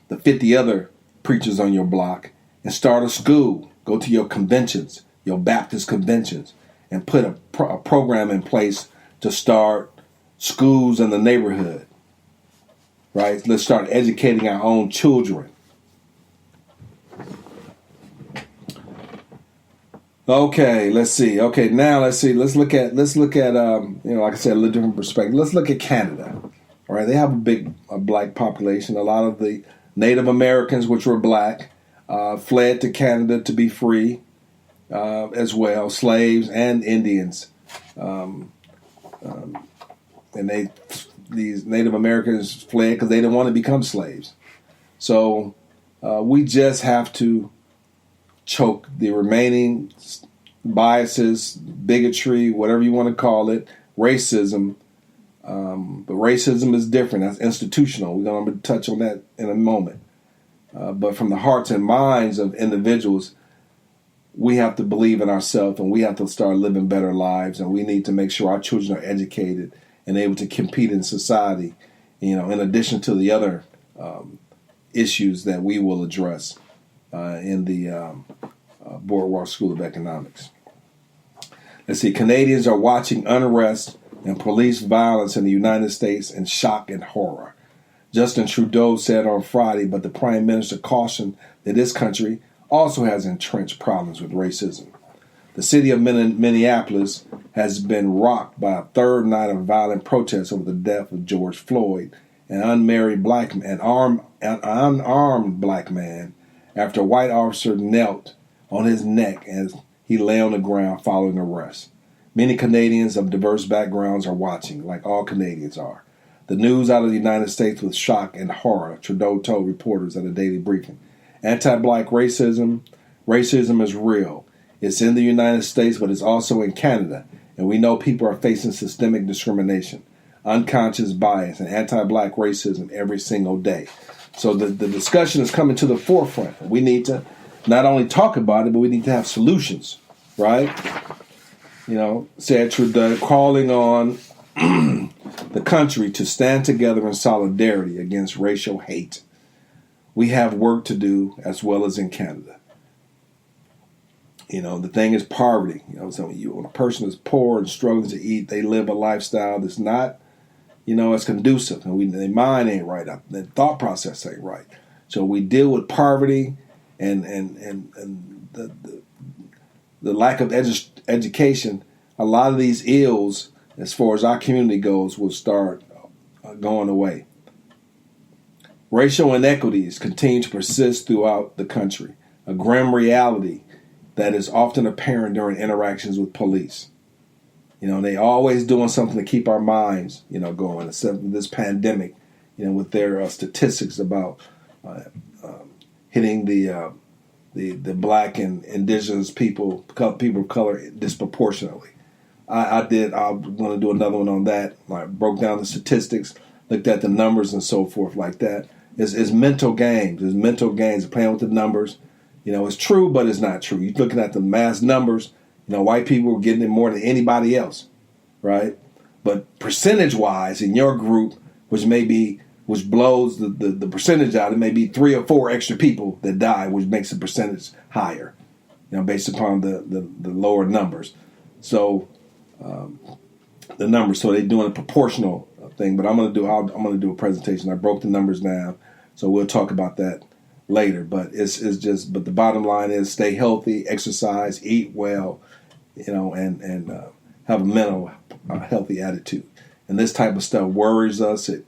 the 50 other preachers on your block and start a school. Go to your conventions, your Baptist conventions, and put a program in place to start schools in the neighborhood. Right? Let's start educating our own children. Okay, let's see. Okay, now let's see. Let's look at like I said, a little different perspective. Let's look at Canada. All right, they have a black population. A lot of the Native Americans, which were black, fled to Canada to be free as well. Slaves and Indians, and these Native Americans fled because they didn't want to become slaves. So we just have to choke the remaining biases, bigotry, whatever you want to call it, racism. But racism is different. That's institutional. We're going to touch on that in a moment. But from the hearts and minds of individuals, we have to believe in ourselves and we have to start living better lives. And we need to make sure our children are educated and able to compete in society, in addition to the other issues that we will address in the Boardwalk School of Economics. Let's see. Canadians are watching unrest and police violence in the United States in shock and horror. Justin Trudeau said on Friday, but the Prime Minister cautioned that this country also has entrenched problems with racism. The city of Minneapolis has been rocked by a third night of violent protests over the death of George Floyd, an unmarried unarmed black man, after a white officer knelt on his neck as he lay on the ground following arrest. Many Canadians of diverse backgrounds are watching, like all Canadians are. The news out of the United States with shock and horror, Trudeau told reporters at a daily briefing. Anti-black racism is real. It's in the United States, but it's also in Canada. And we know people are facing systemic discrimination, unconscious bias, and anti-black racism every single day. So the discussion is coming to the forefront. We need to not only talk about it, but we need to have solutions, right? Said Trudeau, calling on the country to stand together in solidarity against racial hate. We have work to do as well as in Canada. The thing is poverty. So when a person is poor and struggling to eat, they live a lifestyle that's not, as conducive. And their mind ain't right. Their thought process ain't right. So we deal with poverty and the lack of education. A lot of these ills, as far as our community goes, will start going away. Racial inequities continue to persist throughout the country, a grim reality that is often apparent during interactions with police. They always doing something to keep our minds, going. Except this pandemic, with their statistics about hitting the black and indigenous people of color disproportionately. I'm going to do another one on that. I broke down the statistics, looked at the numbers and so forth like that. It's mental games. It's mental games, playing with the numbers. It's true, but it's not true. You're looking at the mass numbers. White people are getting it more than anybody else, right? But percentage-wise, in your group, which blows the percentage out, it may be 3 or 4 extra people that die, which makes the percentage higher, based upon the lower numbers. So the numbers, so they're doing a proportional thing. But I'm gonna do a presentation. I broke the numbers down, so we'll talk about that later. But but the bottom line is stay healthy, exercise, eat well, and have a mental healthy attitude. And this type of stuff worries us. It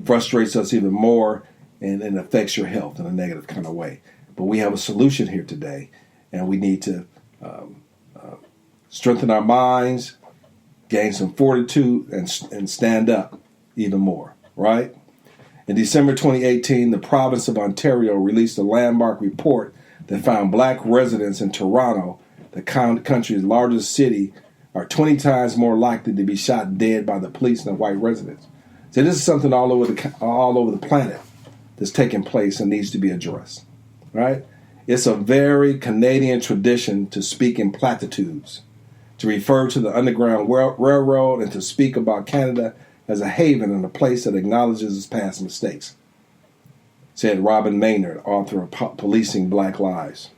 frustrates us even more, and affects your health in a negative kind of way. But we have a solution here today, and we need to strengthen our minds, gain some fortitude, and stand up even more, right? In December 2018, the province of Ontario released a landmark report that found black residents in Toronto, the country's largest city, are 20 times more likely to be shot dead by the police than white residents. So this is something all over the planet that's taking place and needs to be addressed, right? It's a very Canadian tradition to speak in platitudes, to refer to the Underground Railroad, and to speak about Canada as a haven and a place that acknowledges its past mistakes. said Robin Maynard, author of Policing Black Lives.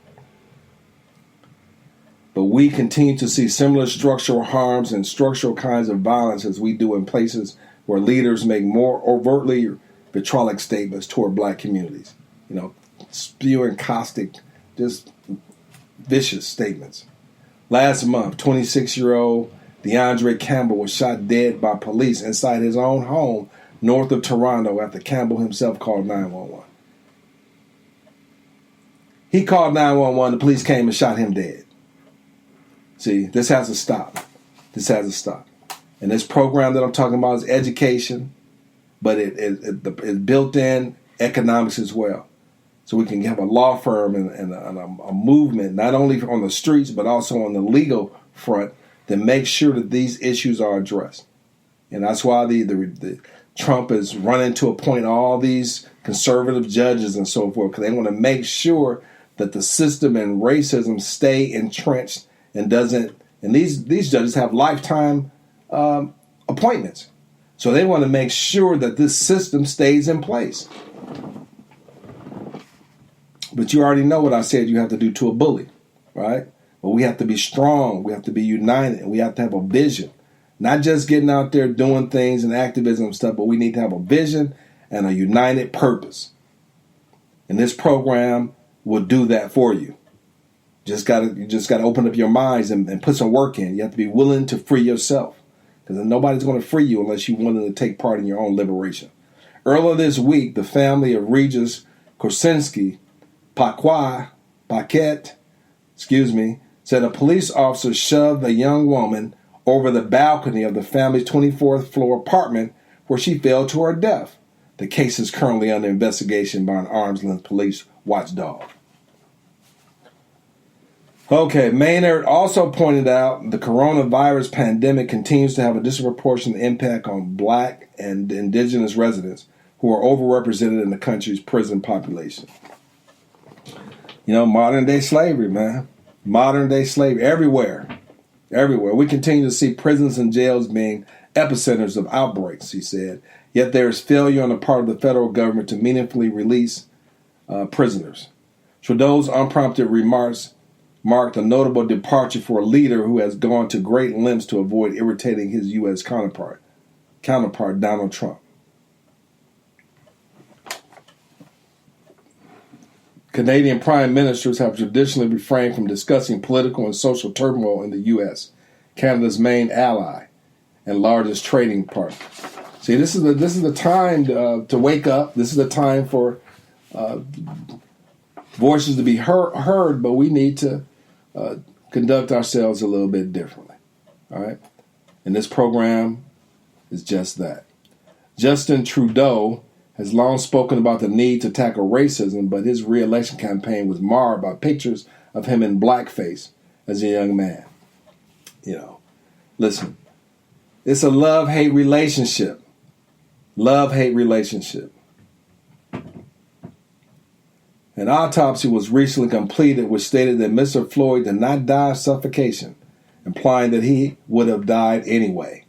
But we continue to see similar structural harms and structural kinds of violence as we do in places where leaders make more overtly vitriolic statements toward black communities. Spewing caustic, just vicious statements. Last month, 26-year-old DeAndre Campbell was shot dead by police inside his own home north of Toronto after Campbell himself called 911. He called 911, the police came and shot him dead. See, this has to stop. This has to stop. And this program that I'm talking about is education, but it's built in economics as well. So we can have a law firm and a movement, not only on the streets, but also on the legal front, that makes sure that these issues are addressed. And that's why the Trump is running to appoint all these conservative judges and so forth, because they want to make sure that the system and racism stay entrenched and doesn't. And these judges have lifetime appointments, so they want to make sure that this system stays in place. But you already know what I said you have to do to a bully, right? But we have to be strong. We have to be united. And we have to have a vision. Not just getting out there doing things and activism and stuff, but we need to have a vision and a united purpose. And this program will do that for you. You just gotta open up your minds and put some work in. You have to be willing to free yourself. Because nobody's going to free you unless you're willing to take part in your own liberation. Earlier this week, the family of Regis Korsinski Paquette, said a police officer shoved a young woman over the balcony of the family's 24th floor apartment where she fell to her death. The case is currently under investigation by an arm's-length police watchdog. Okay, Maynard also pointed out the coronavirus pandemic continues to have a disproportionate impact on black and indigenous residents who are overrepresented in the country's prison population. Modern day slavery, man. Modern day slavery everywhere. Everywhere. We continue to see prisons and jails being epicenters of outbreaks, he said. Yet there is failure on the part of the federal government to meaningfully release prisoners. Trudeau's unprompted remarks marked a notable departure for a leader who has gone to great lengths to avoid irritating his U.S. counterpart Donald Trump. Canadian prime ministers have traditionally refrained from discussing political and social turmoil in the U.S., Canada's main ally and largest trading partner. See, this is the time to wake up. This is the time for voices to be heard, but we need to conduct ourselves a little bit differently. All right? And this program is just that. Justin Trudeau has long spoken about the need to tackle racism, but his re-election campaign was marred by pictures of him in blackface as a young man. Listen, it's a love-hate relationship. Love-hate relationship. An autopsy was recently completed which stated that Mr. Floyd did not die of suffocation, implying that he would have died anyway.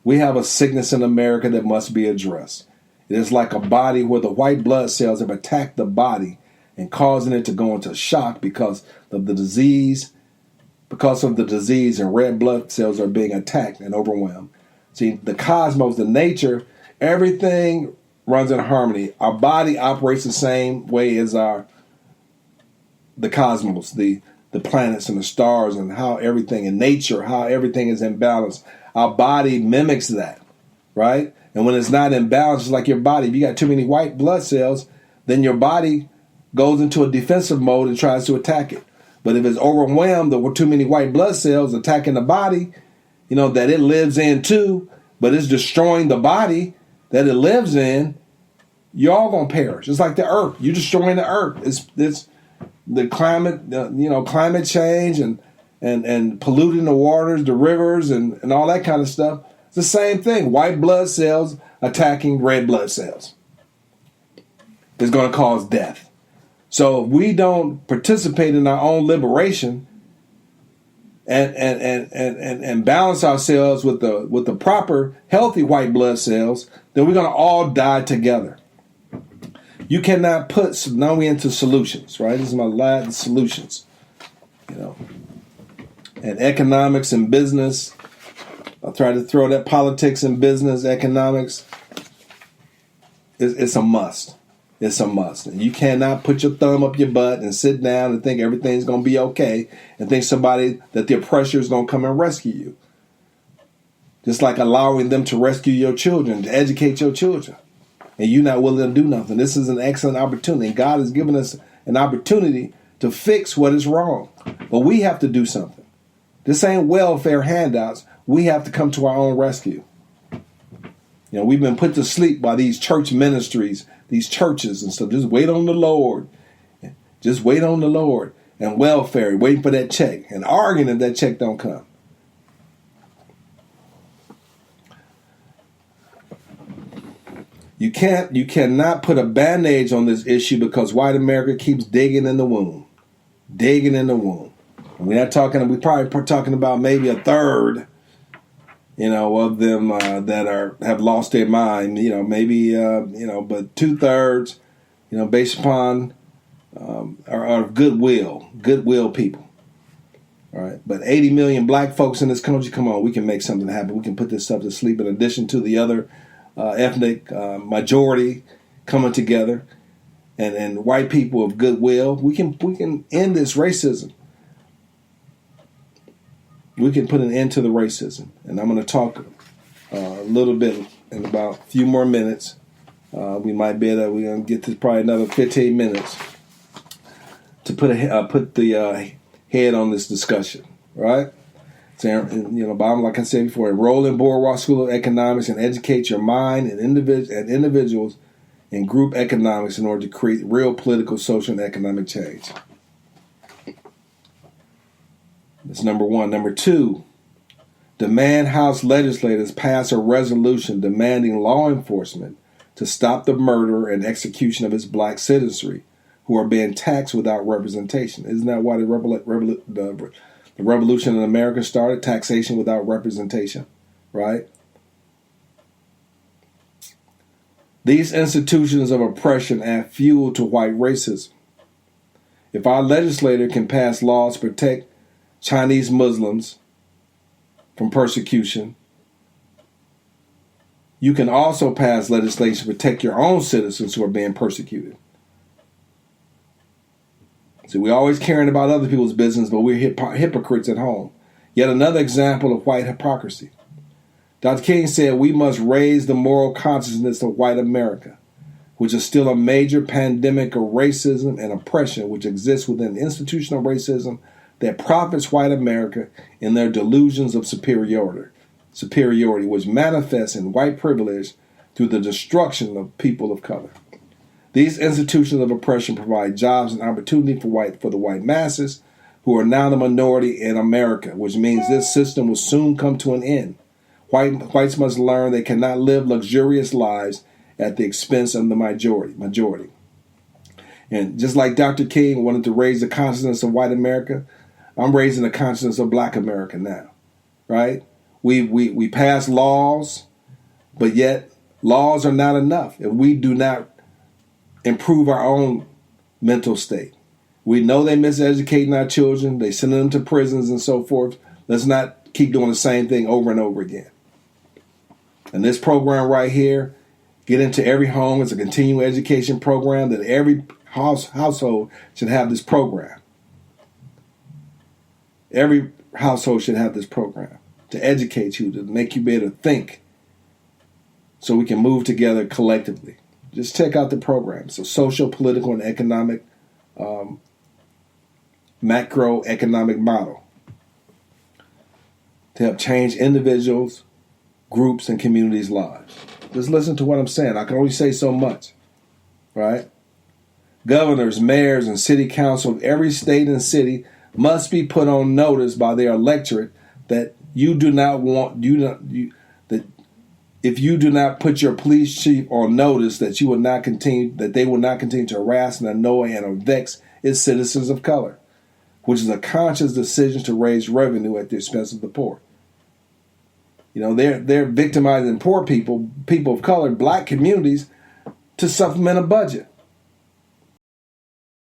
We have a sickness in America that must be addressed. It is like a body where the white blood cells have attacked the body and causing it to go into shock because of the disease, and red blood cells are being attacked and overwhelmed. See, the cosmos, the nature, everything runs in harmony. Our body operates the same way as the cosmos, the planets and the stars, and how everything in nature, how everything is in balance. Our body mimics that, right? And when it's not in balance, it's like your body. If you got too many white blood cells, then your body goes into a defensive mode and tries to attack it. But if it's overwhelmed with too many white blood cells attacking the body, that it lives in too, but it's destroying the body that it lives in, you're all going to perish. It's like the earth. You're destroying the earth. It's the climate, climate change and polluting the waters, the rivers, and all that kind of stuff. It's the same thing. White blood cells attacking red blood cells is going to cause death. So if we don't participate in our own liberation and balance ourselves with the proper healthy white blood cells, then we're going to all die together. You cannot put, now we into solutions, right? This is my last solutions, and economics and business. I'll try to throw that politics and business, economics. It's a must. It's a must. And you cannot put your thumb up your butt and sit down and think everything's going to be okay and think that the oppressor is going to come and rescue you. Just like allowing them to rescue your children, to educate your children. And you're not willing to do nothing. This is an excellent opportunity. God has given us an opportunity to fix what is wrong. But we have to do something. This ain't welfare handouts. We have to come to our own rescue. We've been put to sleep by these church ministries, these churches and stuff. Just wait on the Lord. Just wait on the Lord. And welfare, waiting for that check. And arguing if that check don't come. You cannot put a bandage on this issue because white America keeps digging in the womb. Digging in the womb. And we're probably talking about maybe a third, of them that have lost their mind, maybe, but 2/3, based upon are goodwill people. All right. But 80 million black folks in this country, come on, we can make something happen. We can put this stuff to sleep in addition to the other ethnic majority coming together and white people of goodwill. We can end this racism. We can put an end to the racism. And I'm going to talk a little bit in about a few more minutes. We're going to get to probably another 15 minutes to put the head on this discussion, right? So, bottom, like I said before, enroll in Boardwalk School of Economics and educate your mind and individuals in group economics in order to create real political, social, and economic change. That's number one. Number two, demand House legislators pass a resolution demanding law enforcement to stop the murder and execution of its black citizenry who are being taxed without representation. Isn't that why the revolution in America started? Taxation without representation, right? These institutions of oppression add fuel to white racism. If our legislator can pass laws to protect Chinese Muslims from persecution, you can also pass legislation to protect your own citizens who are being persecuted. See, we're always caring about other people's business, but we're hypocrites at home. Yet another example of white hypocrisy. Dr. King said we must raise the moral consciousness of white America, which is still a major pandemic of racism and oppression which exists within institutional racism that profits white America in their delusions of superiority, which manifests in white privilege through the destruction of people of color. These institutions of oppression provide jobs and opportunity for the white masses, who are now the minority in America, which means this system will soon come to an end. Whites must learn they cannot live luxurious lives at the expense of the majority. And just like Dr. King wanted to raise the consciousness of white America, I'm raising the consciousness of black America now, right? We pass laws, but yet laws are not enough if we do not improve our own mental state. We know they're miseducating our children. They sending them to prisons and so forth. Let's not keep doing the same thing over and over again. And this program right here, Get Into Every Home, is a continuing education program that every household should have this program. Every household should have this program to educate you, to make you be able to think so we can move together collectively. Just check out the program. It's a social, political, and economic macroeconomic model to help change individuals, groups, and communities' lives. Just listen to what I'm saying. I can only say so much, right? Governors, mayors, and city council of every state and city must be put on notice by their electorate that if you do not put your police chief on notice that they will not continue to harass and annoy and vex its citizens of color, which is a conscious decision to raise revenue at the expense of the poor. They're victimizing poor people of color, black communities, to supplement a budget.